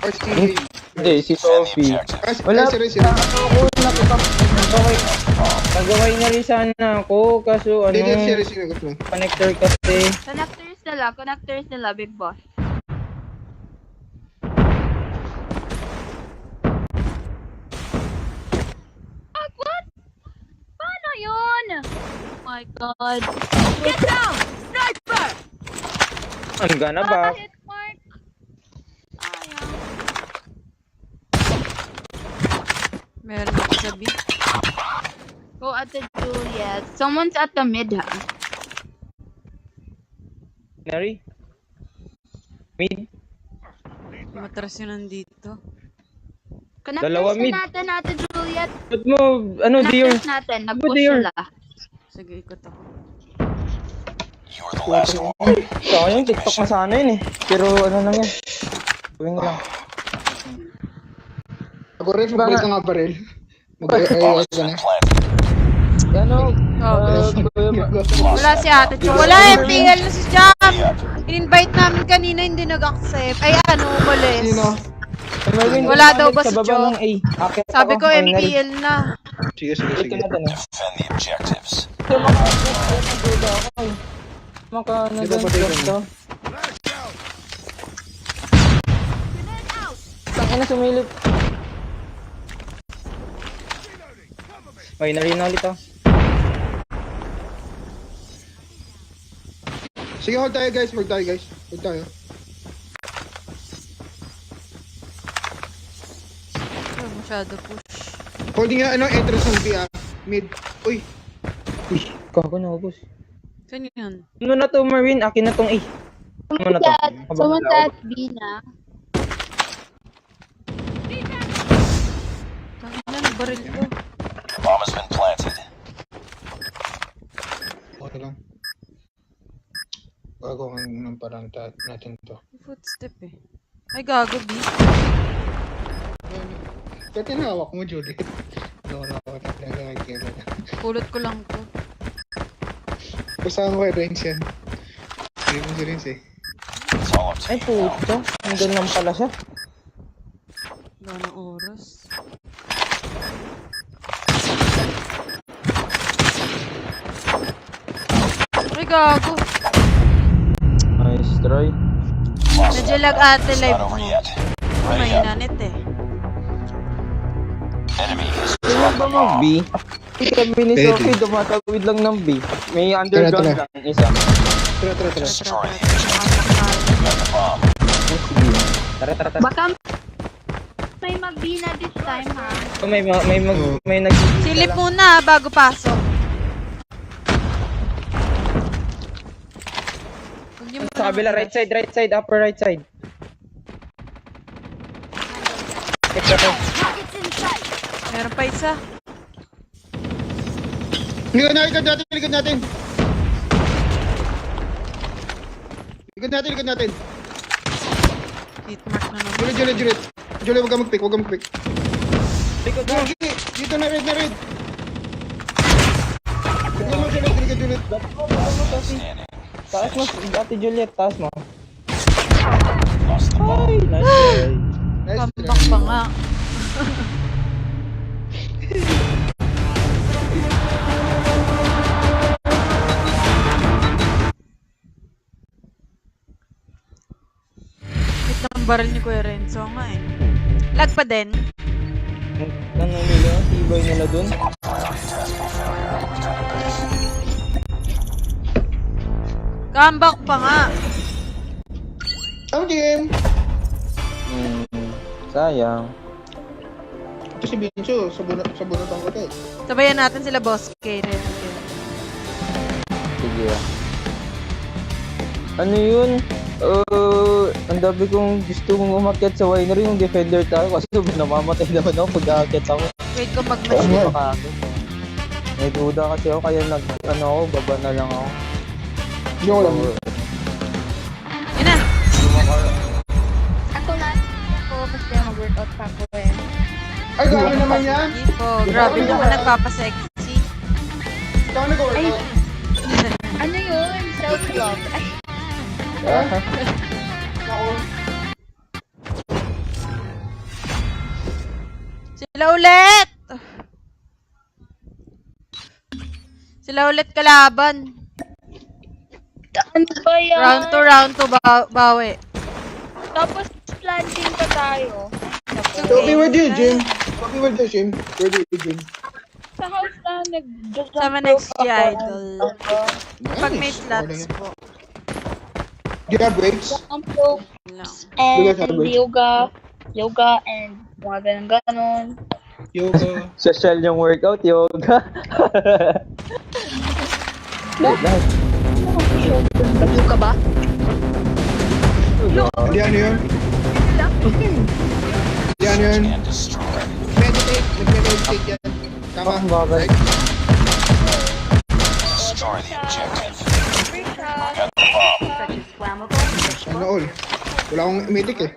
Or si... Hindi, si Sophie. Wala Wala. Si ako nagaway na rin sana ako. Kaso ano, Hindi, si Resi. connector kasi. Connectors nila, big boss. Ah, what? Paano yun? Oh my god. Get down! Sniper! Ang gana ba? Hit mark. Sayang. Meron ako sa B. Go at the Juliet. Someone's at the mid, ha? Nari? Mid? Matras yun nandito. Dalawa Connectors mid. na natin, Ate Juliet. Ba't mo, ano, dear? Connectors natin. Ba't Nag-push dear? sila. Sige, ikot ako. Sayang, TikTok na sana yun eh. Pero ano lang yan. Gawin lang. Ako rin, mag-break ka nga pa rin. Mag-ayos ka na. Ano? Wala si ate Chu. Wala yung tinggal na si Jam. In-invite namin kanina, hindi nag-accept. Ay ano, umalis. Sino? Wala daw ba si Sa baba Joe? ng A. Akit Sabi ako, ko ay, Nari. MPL na. Sige. Ito na din. Defend the objectives. Maka na Di ba doon. patay ka na? Tangina sumilip. Ay, narina ulit ah. Sige, hold tayo guys. Hold tayo. Oh, masyado push. Holding nga, entrance ng B, mid. Uy, Uy, kako na ubos. Saan yun? Ano na to, Marvin? Akin na tong A. Ano na to? Someone's at B na. Tangina, nabaril ko. Bomb has been planted. okay lang. Bago ang parang natin to. Footstep eh. Ay, gago, B. Dati hawak mo, Judy. Wala ko talaga kailan. Pulot ko lang to. Kasama ko yung range yan. Hindi mo si Rins eh. It's all up to Ay, you now. puto. Nandun lang pala siya. Wala ng oras. Ay, gago. Nice try. Lost Medyo that lag round. ate It's live not over mo. yet. Ready May up. nanit eh. Enemy has Kaya dropped ba the bomb. mag-B? Sabi ni Pwede. Sophie, dumatawid lang ng B. May underground Tara. lang, isa. Tara. Destroy the objective. Got the bomb. Sige. Tara. Baka may mag-B na this time, ha? Oh, may nag... Silip muna bago pasok. Huwag niyo muna Sa kabila, right side, upper right side. Ito. Meron pa isa. Likod natin. Likod natin. Hit mark na naman. Juliet. Juliet, huwag ka mag-pick. Likod mo. Gagi, dito na red. Tignan mo, Juliet. Standing. Taas mo, Ate Juliet, taas mo. Lost the bomb. Ay, nice try. Nice Comeback pa nga. Hit ng baril ni Kuya Renzo nga eh. Lag pa din. Ano nila, tibay nila dun. Comeback pa nga. Ang game. Sayang. Ito si Bincho, sa bunotang ko to. Sabayan natin sila boss kay Renzo. Sige. Ano yun? Ang dami kong gusto mong umakyat sa winery, yung defender tayo kasi namamatay naman ako pag aakyat ako. Wait ko Kasi mag-match. makakit. May duda kasi ako kaya baba na lang ako. Yung lang. Yun na. Ako na. Ako kasi mag-workout pa ako eh. Ay, grabe naman yan. Ipo, grabe naman nagpapasexy. Saan nag-workout? Ano yun? Self-love. Ay, Ako. Sila ulit! Sila ulit kalaban. Ano ba yan? Round 2, bawi. Tapos planting pa tayo. Toby, where do you gym? Toby, where do you gym? Where do you gym? Sa house na Sama next idol. Pag may slots po. Do you have breaks? Jump rope Lang. and Bigas, ano ba? yoga and mga ganon. Yoga. Social yung workout, yoga. Wait lang. Yoga ba? Hindi ano yun? Hindi ano yun? And destroy. Meditate. Nag-meditate yan. Tama. Ang babay. Destroy the objective. Free shot. Got the bomb. Ano all? Wala akong medic eh.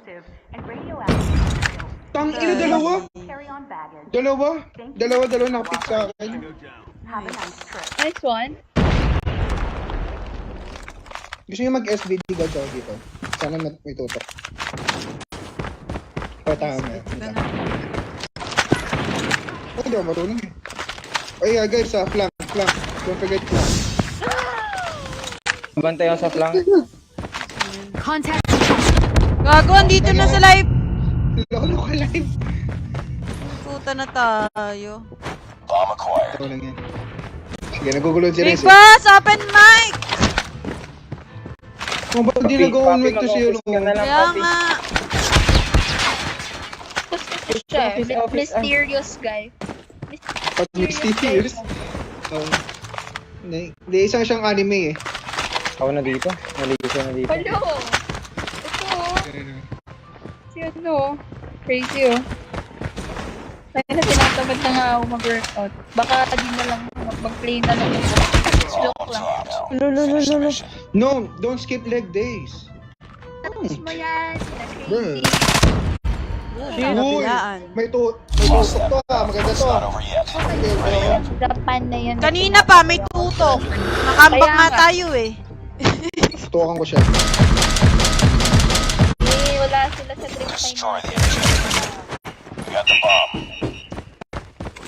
Tang ina, dalawa? Dalawa nakapit sa akin. Nice one. Gusto niyo mag-SBD guys ako dito. Sana may tutok. Patama. Oh, hindi ako marunong eh. Oh yeah guys, flank. Don't forget flank. Bantay ako sa flank. Gago, andito na sa live. Lolo ka live. Puta na tayo. Bomb acquired. Ito lang yan. Sige, nagugulo si Big Rez eh. Boss, open mic! Kung ba't di nag-on mic to si Yolo? Kaya nga. Siya, mysterious guy. Pag mysterious. Hindi, isang siyang anime eh. Ako na dito. Naligo siya na dito. Hello! Ito, si ano, crazy oh. Kaya na tinatamad na nga ako mag-workout. Baka di na lang mag-play na lang ako. Joke lang. No, don't skip leg days. Tapos mo yan, Bruh. crazy. Uy, Nabilaan. may tutok to ah. Maganda It's to. not over yet. Japan na yan. Kanina pa, may tutok. Nakambak Kaya nga nga. tayo eh. Tutokan ko siya. Eh, wala sila sa trip Destroy time. the objective. We got the bomb.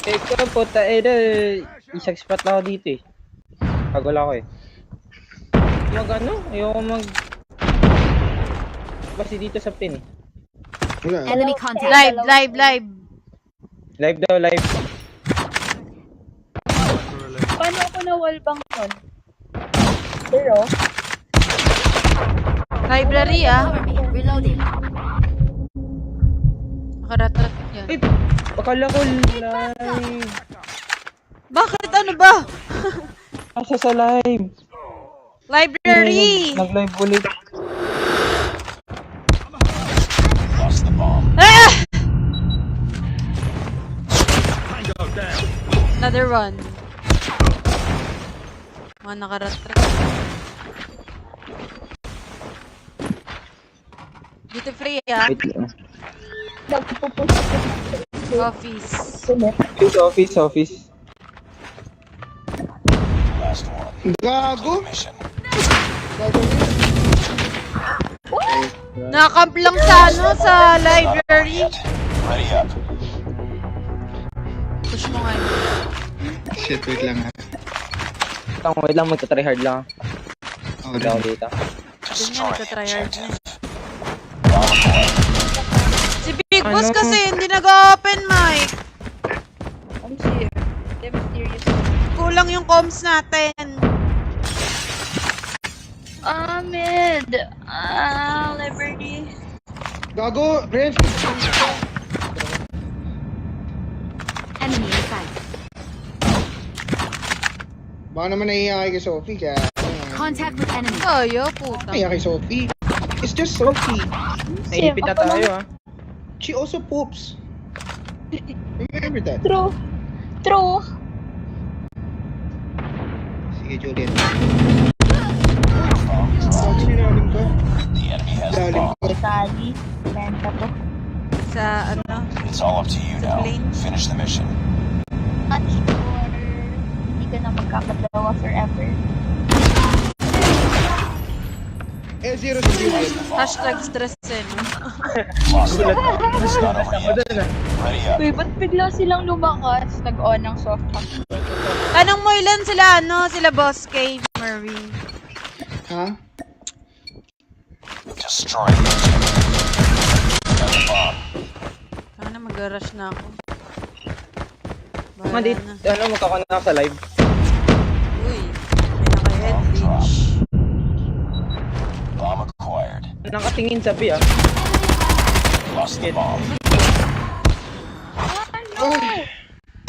Ikaw po, isang spot lang ako dito eh. Pagod ako eh. Ayoko mag... Basta dito sa pin eh. Wala. Enemy contact. Live. Live daw, live. Paano ako na-wallbang nun? Pero, Library ah. Nakaratrat yan. Eh, akala ko live. Bakit ano ba? Asa sa live. Library! Nag-live ulit. Lost the bomb. Ah! Another one. Mga nakaratrat. Dito free ah. Wait lang. nagpupush Office. Office. Last one. Gago! Mission. Gago niya. Nakamp lang sa ano, sa library. Ready up. Push mo nga yun. Shit, wait lang ha. Wait lang, magta-tryhard lang. Oh, Wala ako dito. Doon nga Destroy the nagtatryhard na objective. eh. Bomb acquired. Si Big Boss kasi hindi nag-open mic. I'm serious. I'm serious. Kulang yung comms natin. Ahmed! Liberty. Gago! Renz! Enemy in sight. Baka naman naiiyak kay Sophie kaya... Contact with enemy. Tayo, puta. Naiiyak kay Sophie. It's just Sophie. Naipit na tayo ah. She also poops. Remember that. True. True. Sige, Juliet. Sabi nilalim ka. The enemy has the Lalim bomb. ka. Sally. Benta to. Sa ano, It's all up to you now. Plane. Finish the mission. Not sure. Hindi ka na magkakadalawa forever. 0 sa Juliet. Hashtag stress eh, no? Lost the bomb. It's not over yet. Ready up. Uy, ba't bigla silang lumakas? Nag-on ng soft pack. Tanong mo ilan sila, sila Boss K, Mervin. Ha? Destroy the objective. Got the bomb. Sana mag-rush na ako. Mandi, Bahala na. magkakonnect sa live. Uy, may naka-head glitch. Bomb acquired. Nakatingin sa B, ah. Lost the bomb. Ano?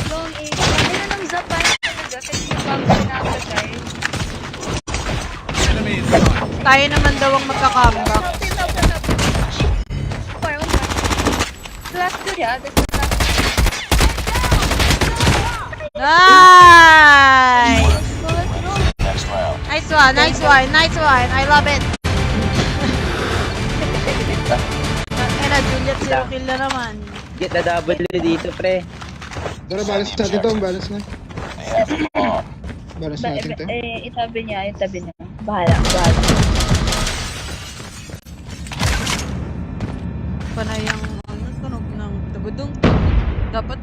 Long A. Ano nang zapan talaga? Kasi yung bang pinapagay. Tayo naman daw ang magka-comeback. Last good, yeah. This is last. Nice! Let's go. Next round. Nice one, nice one, nice one. I love it. Kaya Juliet, 0 kill na naman. Get the W dito, pre. Tara, balance natin to. Balance na. They have the bomb. Balance natin to. Itabi niya. Bahala. Panay ang tunog ng tugudong. Dapat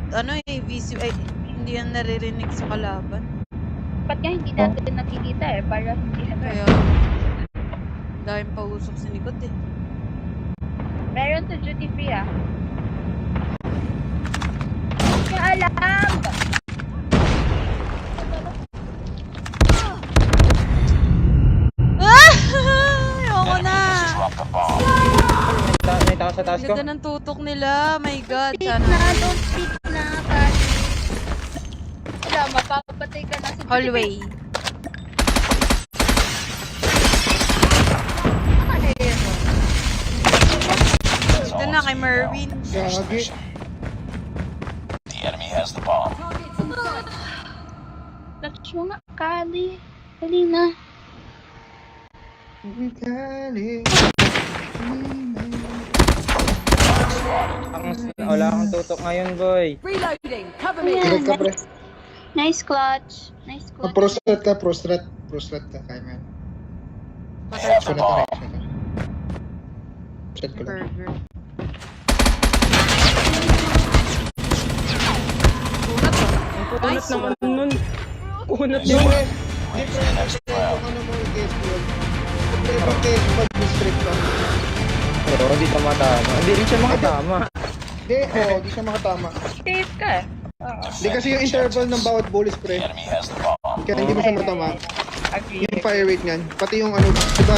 VC, ay, hindi yan naririnig sa kalaban. Ba't nga hindi natin nakikita para hindi Kaya, dahil pausok si Nikot eh. Meron to duty free Hindi ka alam! Ah! Ayoko na! Enemies drop the bomb. May tao sa taas ko. Ganda ng tutok nila. My God. Speak Sana. na, don't speak na, Kali. Wala, mapapatay ka na sa Hallway. Ano yun? That's Ito all na up kay to you Mervin. now. Finish the Gagi. mission. The enemy has the bomb. Touch mo nga, Kali. Dali na. Wala akong tutok ngayon, boy. Direct ka, pre. Nice clutch. Nice clutch. Prostrat ka, prostrat. Prostrat ka, kaya man. They have the Shot ka, bomb. shot ka. Shot ko lang. Burger. Kunat naman nun. Kunat Nice yun. one. Ready for the next round. Ano mo yung case yun? Pag mag-district ka. Pero hindi ka matama. Hindi rin siya makatama. Di siya makatama. Safe ka. Di kasi yung interval ng bawat bullet The spray. enemy has the bomb. Kaya hindi mo siya matama. Agree. Yung fire rate niyan. Pati yung ano, diba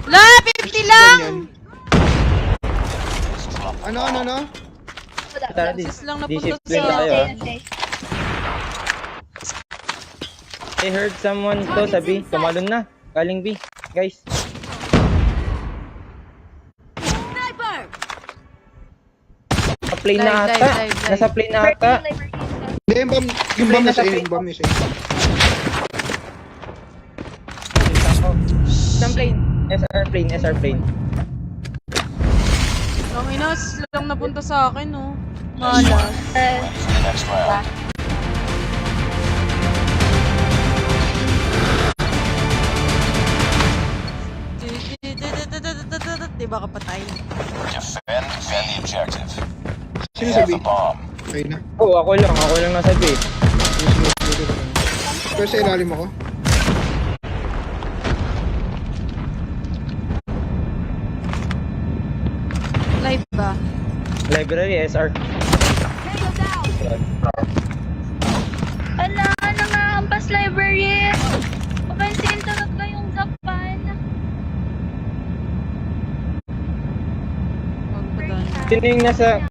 La! 50 lang! ganyan. Ano? Tara, Sis lang napunta discipline sa- tayo, ah. I heard someone to sa B. Tumalon na. Galing B. Guys. Nasa plane na Dive, ata. dive, dive, dive. Nasa plane na ata. Hindi, yung bomb nasa A, yung bomb nasa A. Isang plane. SR plane, SR plane. Ang ina, sis lang napunta sa akin, no? Malas. Ready for the next round. Diba kapatay? Defend the objective. They Sino have sabi? the bomb. Ayun na. Oh, ako lang nasa B. Pero sa ilalim ako. Live ba? Library, SR. Ala, nangahampas library. Papansin talaga yung Japan. Huwag pa doon.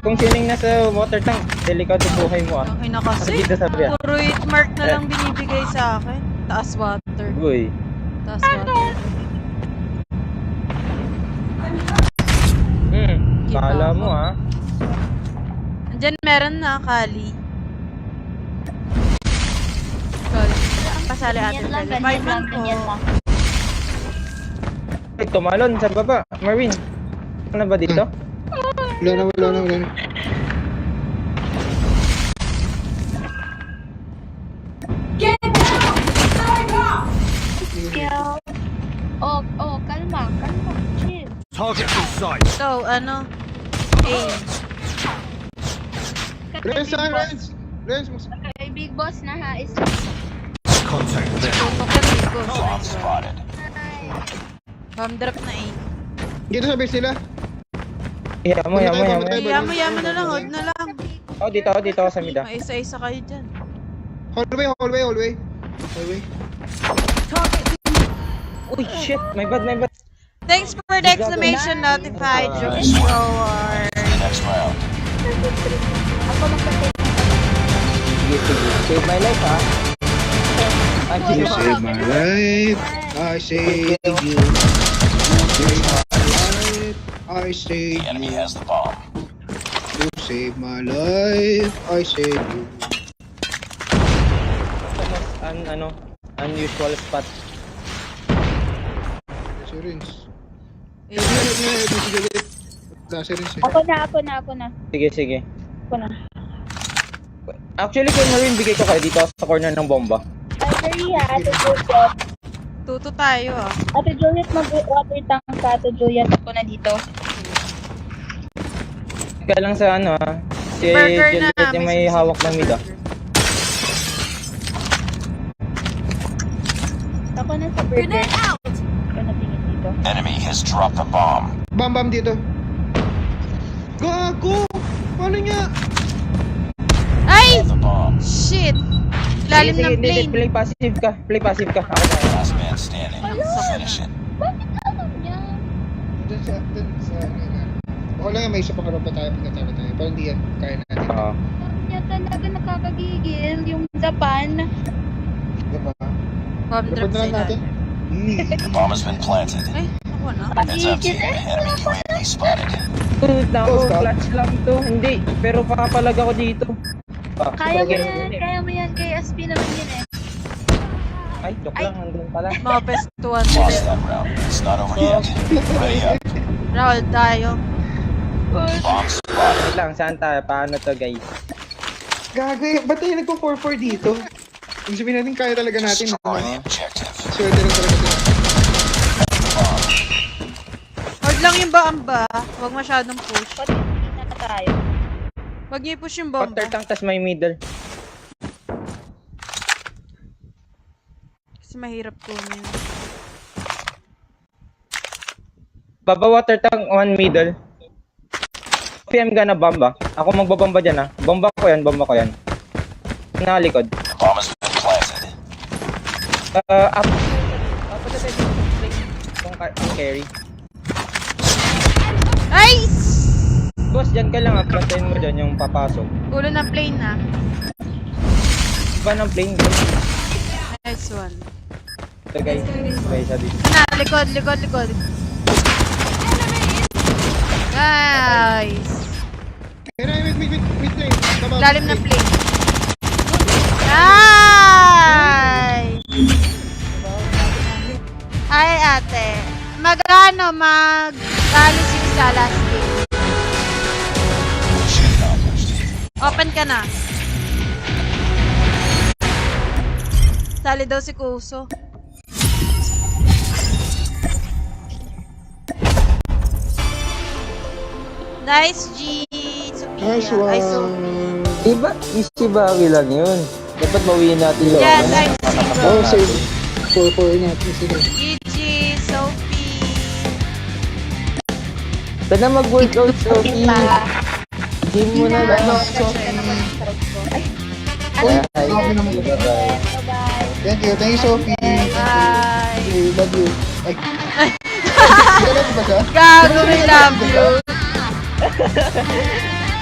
Kung sino yung nasa water tank, delikado buhay mo, ah. Ang ina kasi. Dito sa B, ah. Puro hit mark na lang binibigay sa akin. Taas water. Uy. Taas water. Kala mo, ah. Andyan meron na, Kali. Kali. Pasali atin. Ganyan lang. Ay, tumalon sa baba. Marvin, ano ba dito? Wala na. Skill. Oh. sight. So, ano? Aim. Renz, saan, Renz? Renz, mas... Kay Big Boss na ha. Is... Contact there. Tutok yan, Big Boss. Bomb spotted. Bomb drop na eh. Dito sa base nila. Yamo. Yaman na lang, hold na lang. Oh, dito ako sa mida. May isa-isa kayo dyan. Hallway. Uy, shit! My bad. Thanks for the exclamation notified, Joke Thrower. Next round. Ako magpatay. Sige. Save my life, ha? You saved my life. I saved you. I saved The enemy you. has the bomb. You saved my life. I saved you. Mas, unusual spot. Si Renz. Eh, Si Renz. Ako na. Sige. Ako na. Actually, kung Marine, bigay ko kayo dito sa corner ng bomba. Sorry ha, Ate Juliet. tuto tayo ah. Ate Juliet, mag-water tank ka. Ate Juliet, ako na dito. Kaya lang sa si Burger na. Juliet yung may hawak ng mid, Ako na sa burger. Ako na tingin dito. Enemy has dropped the bomb. Bam dito. Gago! Paano niya? Ay! The bomb. Shit! Lalim ng plane. Play passive ka. Ako na. Last man standing. Finish it. Bakit alam niya? Dun sa okay lang yan, may isa pa karoon pa tayo pagkatapos tayo. Pero hindi yan, kaya natin. Oo. Alam niya talaga nakakagigil yung Japan. Diba? Bomb drop Dapat na lang sila. natin. The bomb has been planted. Ay, ako na. Heads up team. Enemy UAV spotted. Clutch lang to. Hindi, pero papalag ako dito. Kaya mo yan. Kay SP naman yun eh. Ay, joke lang. Nandun pala. Mga pestuan Lost sila. that round. It's not over yet. Ready up. Roll tayo. Bomb spotted. Wait lang, saan tayo? Paano to, guys? Gago eh, ba't tayo nagpo-4-4 dito? Ibig sabihin natin kaya talaga natin. Destroy the objective. Swerte rin talaga sila. Hold lang yung baamba. Huwag masyadong push. Pati na tayo. Huwag niyo i-push yung bomba. Water tank, tas may middle. Kasi mahirap kunin. Baba water tank, one middle. PM gana bomba. Ako magbabomba dyan, Bomba ko yan. Nakalikod. The bomb has been planted. Up. Kung carry. Ay! Boss, dyan ka lang, Plantayin mo dyan yung papasok. Ulo ng plane na. Iba ng plane, Nice one. So guys, isa dito. Na, likod. Nice. Hey, wait, play. Tama, Lalim ng play. plane. Nice! Ay, ate. Magano si sa last game. Mission accomplished. Open ka na. Sali daw si Kuso. Nice G! Sophia. Nice Ay, one. Sophie. Diba, easy bawi lang yun. Dapat bawiin natin yun. Yan, nice Oh, zero. save. 4-4 natin sila. GG, Sophie. Saan na mag-workout, Sophie? Gym mo na lang. Ay, bye-bye. Thank you, Sophie. Bye. Love you. Ay. Love ba siya? Gago, we love you.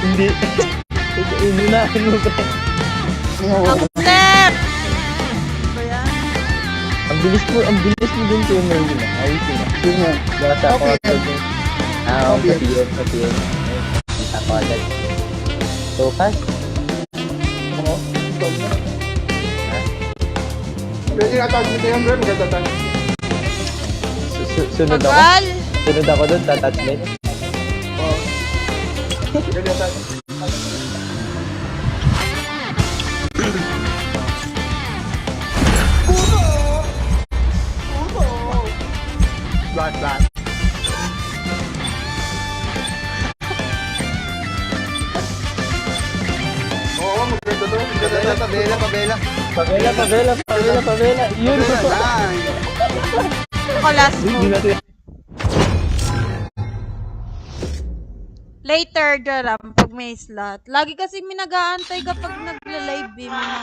Hindi. Hindi na, ano ba? Ang step! Ba yan? Ang bilis mo din kayo may yun. Ayos yun. Yun nga. Basta ako Okay. agad yun. Sa PM. Kita ko agad. So fast. Oo. Pwede atag dito yung girl, magtatang. Sunod ako. Magal! Sunod ako doon, tatouch din. Oo. Pwede atag. Black. Pabela. Yun. Ako last move. Later, Jaram, pag may slot. Lagi kasi may nag-aantay kapag nagla-live may mga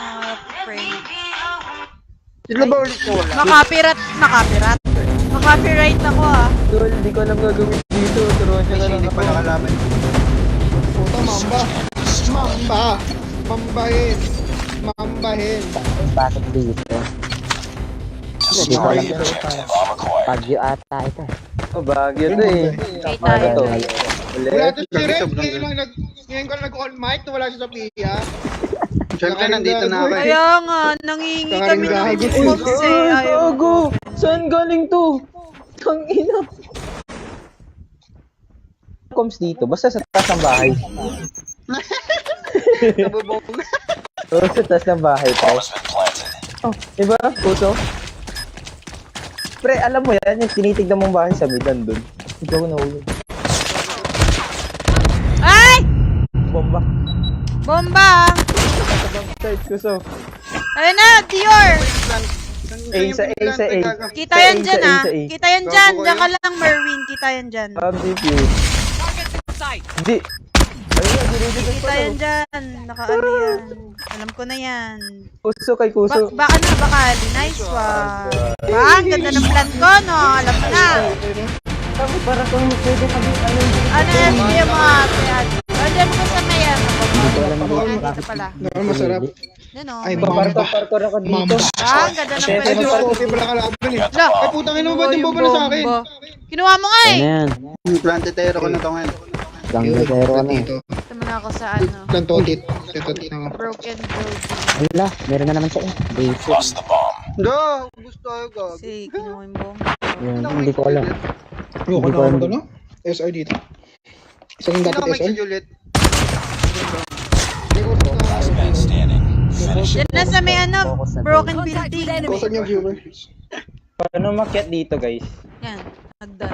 friend. Sino ba ulit ko wala? Makapiright ako ah. Tol, di ko alam gagawin dito. Turuan siya na lang Hindi ako. pa nakalaban. Puta, mambahin. Bakit dito? Hindi ko alam. Pagyo ata ito. Oh, Baguio to eh. Kay Ano to? tayo. Wala to si Rex, ngayon ko nag-on mic, wala siya sa PIA. Siyempre, nandito na ako eh. Kaya nga, nangingi kami ng Gago. response eh. Ayaw. Gago! Saan galing to? Tangina. Comes dito, basta sa taas ng bahay. Nabubong. Oo, sa taas ng bahay tayo. Oh, diba? Puso? Pre, alam mo yan, yung tinitignan mong bahay sa midan dun. Ikaw na ulo. Ay! Bomba. Bomba! Side kuso. Ayun na, Dior! A. Kita yan dyan ah. A. Kita yan dyan. Diyan ka lang, Merwin. Kita yan dyan. Defuse. Di. Kita yan dyan. Nakaano yan. Alam ko na yan. Kuso kay kuso. Baka na, bakali. Nice one. Ang ganda ng plan ko, no? Alam mo na. Sabi para kung pwede kami Ano yan, hindi mo ate. Diyan ko sa mayan. Dito pala. Masarap. Yan o. Ay, Parkour ako dito. Mamba. Ang ganda ng Siyempre, plan ko. Okay pala kalaban eh. Ala. Ay, putang ina mo ba yung bomba na sa akin? Kinuha mo nga eh. Ano yan? Plantitero ko na to ngayon. Lang na zero ka na. Dito. Ito muna ako sa ano. Plantotit. Plantotit na. Broken building. Wala, meron na naman siya eh. Basic. Go! Gusto ko go. Kasi kinuha yung bomb. Yun, hindi ko alam. Yung Hindi ko ano alam. ko no? SR dito. Isa yung Sino dapat may SR. Juliet? Yan na sa may ano, broken building. Kusan yung viewers. Paano makyat dito, guys? Yan, hagdan.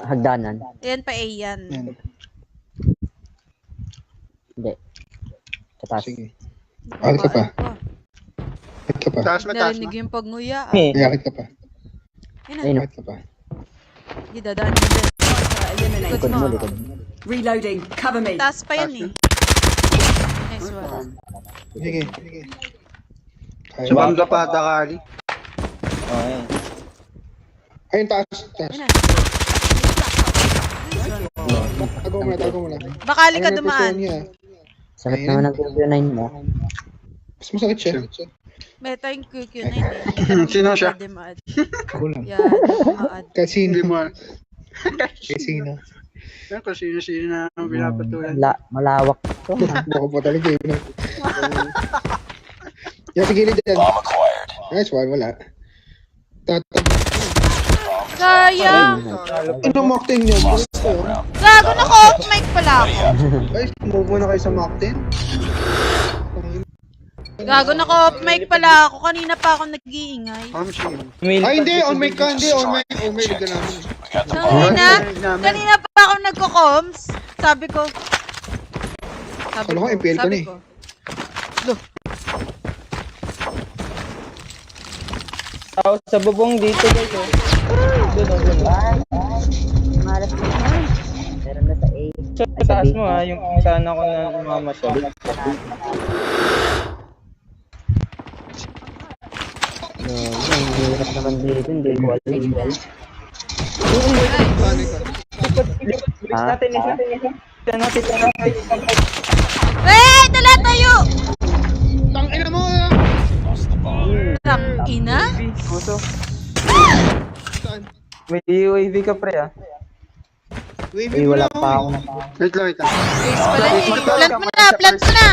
Hagdanan. Ayan pa A yan. Yan. Hindi. Sa taas. Sige. Akit ka pa. Akit ka pa. Taas mataas Narinig mo. yung pagnguya. Eh, Akit ka pa. Yan Ayun na, o. Akit ka pa. gidadaan mo din. Likod mo, likod. Reloading. Cover me. Taas pa yan eh. Nice one. Sige. Sige. Kaya. Subam ka pa, Takali. okay. Ayun, taas. Taas. Yan na. Tago mo na. Bakali ka Ano yung dumaan. position niya? Sakit naman ang QQ9 mo. Mas masakit siya. Meta yung QQ9 eh. Sino siya? Dumaan. Ako lang. Yan, dumaan. Kasino. Hindi mo. Kasino. Yan kung sino-sino na ang pinapatulan. Malawak to. Baka pa talaga yun. Yan, sige ulit dyan. Nice one, wala. Sayang! Ano mocktail niya? Gusto. Gago na ko, off mic pala ako. Ay, move muna kayo sa mocktail. Gago na ko, off mic pala ako. Kanina pa ako nag-iingay. Ay, hindi. On mic ka. Hindi. On mic. On mic ka namin. Kanina pa ako nagko-coms. Sabi ko. Kala ko, MPL ka na eh. Tao sa bubong dito, guys. Oh. Doon. Malas mo na. Meron na sa A. So, taas mo ha, yung kung saan ako na umamasyal. Ang hirap naman dito. Hindi ko alam. Bilis natin, isa. Isa natin. Eh! Dala tayo! Tangina mo! Tang ina? Puso. Saan? May UAV ka, pre, ah. Wave Uy, mo wala na ako pa eh. ako na. Wait lang, wait lang. Base pala eh. Plant mo na! Plant mo na!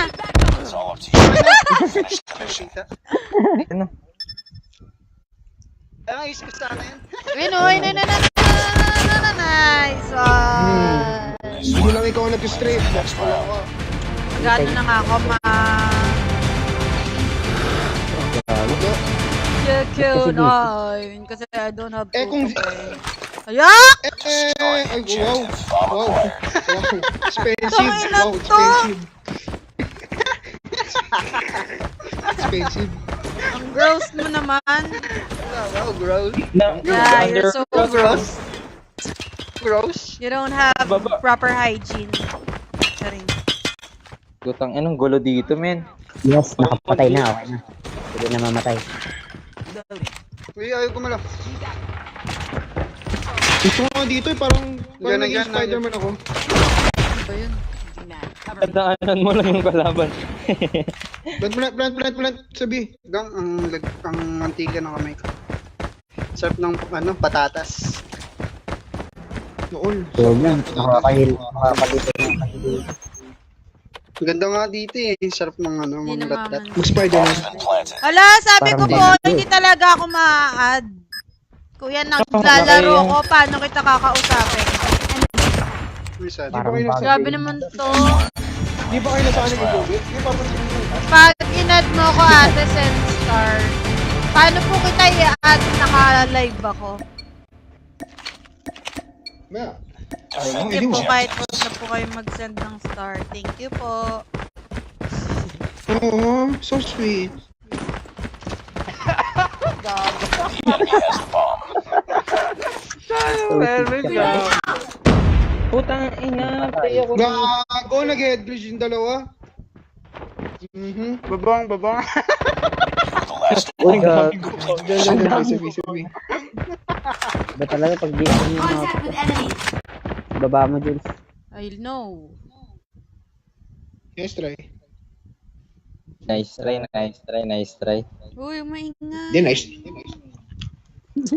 Ano? Ang isip ko sana yan. Ayun o, ayun na. Nice one! Hindi lang ikaw nag-straight. Box pala ako. Magano na nga ako QQ9 kasi I don't have Eh, kung- Ayak! Ay, wow. Wow. Wow. Expensive. Tangina Wow, to. expensive. Expensive. Ang gross mo naman. Wow, gross. Yeah, you're so gross. Gross. You don't have Baba. proper hygiene. Sorry. Gutang anong gulo dito, men. Yes, nakapatay na. Okay na. Hindi na mamatay. Uy, ayaw gumalaw. Gusto ko nga dito parang Yan, naging yan, Spider-Man ako. Tandaanan mo lang yung kalaban. Plant, sabi. Gang, ang mantika ng kamay ko. Sarap ng patatas. Noon. So, yan. Nakakadito na. Ganda nga dito eh. Sarap ng Hindi mga lat-lat. naman. Mag-Spider-Man. Hala, sabi ko Parang po, ganito. hindi talaga ako ma-add. Kuya, naglalaro ko, paano kita kakausapin? Uy, sad. Parang bago. Grabe naman to. Di ba kayo nasanay ni Joby? Di ba pansin mo? Pag inad mo ko ate Senstar, paano po kita i-add naka-live ako? Maya. Sige po, kahit po na po kayo mag-send ng star. Thank you po. Oo, so sweet. Putang ina, tayo ako. Gago, nag-head bridge yung dalawa. Babang. Uy, gago. Sabi. Ba talaga pag di ako yung Contact with enemy. baba mo, Jules. I know. Yes, try. Nice try. Uy, maingay. Then, nice.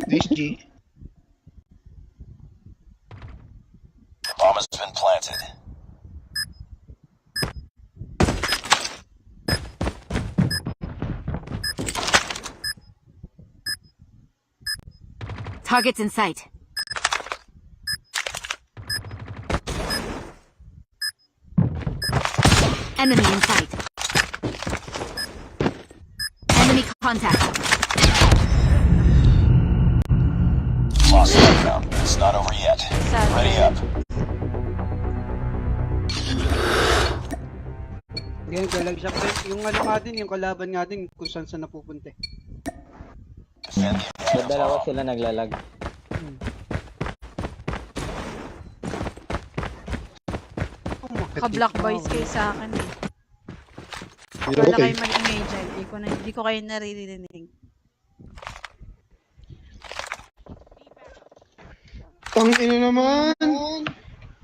Nice, G. Bomb has been planted. Targets in sight. Enemy in sight. Enemy contact. Lost that round. It's not over yet. Sad. Ready up. Ganyan, galag siya. Pre. Yung natin, yung kalaban natin, kung saan napupunta. Defend the objective Dalawa bomb. sila naglalag. Ka-black boys kayo sa akin eh. You're Wala okay. kayo mag-ingay dyan. Hindi ko kayo naririnig. Tang ina naman.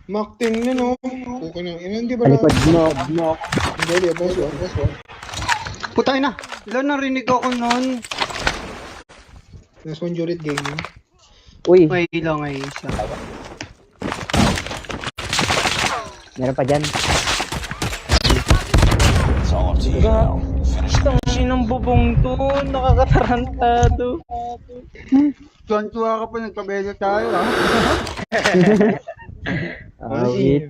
Makting na, no? Okay na. Hindi ba Talikod mo. Hindi, boss one. Putay na! Ilan narinig ako nun? Last one, Juliet Gaming. Uy, May ilang ay isa. meron pa dyan. It's all up to you now. Finish the Tangin ng bubong to, nakakatarantado. Tuwan-tuwa ka pa, nagpabela tayo ha. Wait.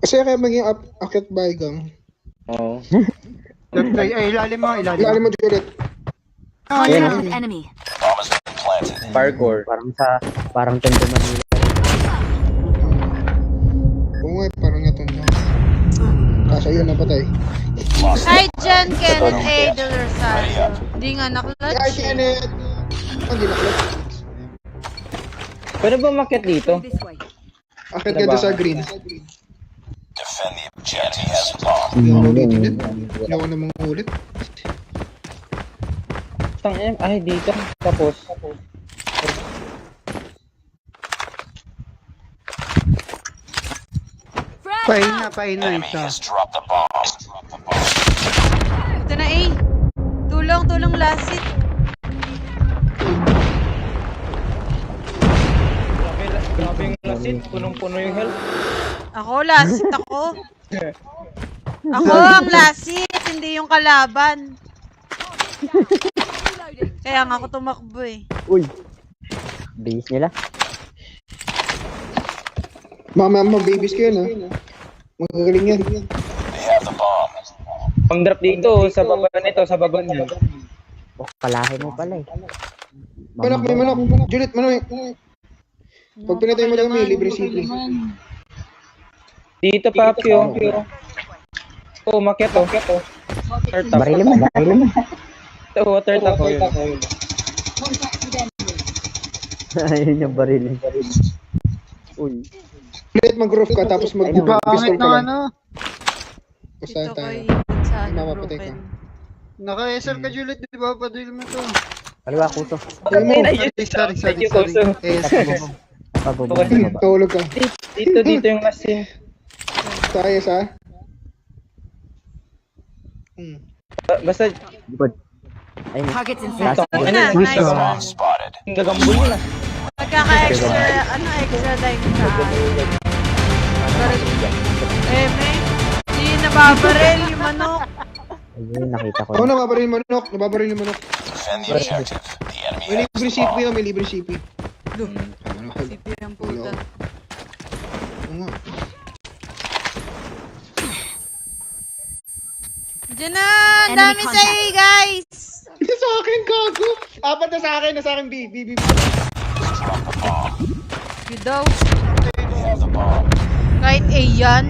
Kasi kaya maging akit baygang. Oo. Ay, ilalim mo. Ilalim mo, Juliet. Contact with enemy. bomb has been planted. Parkour. Parang Tondo Manila. Oo nga, parang natanda. Kaso yun, napatay. Lost Hi, Jen, Kenneth A. De Rosario. Hindi nga Ay, naklatch. Kenneth! Hindi na clutch. Pwede ba umakyat dito? This way. Akit ka doon sa green. Defend the objective. Has a bomb. Hindi ako ulitin. Hindi ako namang ulit. Tangin, ay dito. Tapos. Pahin na Enemy isa. has dropped the bomb. Ito na A. Tulong, lasit. Grabe yung lasit. Punong-puno yung health. Ako, lasit ako. Ako ang lasit, hindi yung kalaban. Kaya nga ako tumakbo eh. Uy. Base nila. Mama, babies kayo na. Magagaling yan. They have the bomb. Pang-drop dito, sa baba nito, sa baba niyo. Oh, kalahin mo pala eh. Manak, may manak. Juliet, manak. Pag pinatay mo lang may libre city. Dito, Papio. Oh, umakyat oh. Water tap. Barili mo. Ito, water tap ko yun. Ayun yung barili. Uy. Ulit mag-roof ka, tapos mag-pistol ka lang. Dito Pustahan tayo. kay sa Ay, ano, mamapatay ka. broken. Naka-SR ka, Juliet, di ba? Padil mo to. Kaliwa kuto. Ayun mo, Sorry. Thank you, Koso. Pababa. tulog ka. Dito yung last scene. Tayo sa? Basta, Good. Ayun. Targets in sight. ito, Ito na, nice Bomb one. spotted. yung gagambol nila. Magkaka-extra, extra time ka. Baril. May. Hindi nababaril yung manok. Ayun, nakita ko. Ako nababaril yung manok. Nababaril yung manok. Defend the objective. The enemy May has libre the CP bomb. yun, may libre CP. CP ang puta. Oo nga. Diyan na! Ang dami sa A, guys! Sa akin, gago! Apat na sa akin, B. You daw. They have the bomb. Kahit A yan.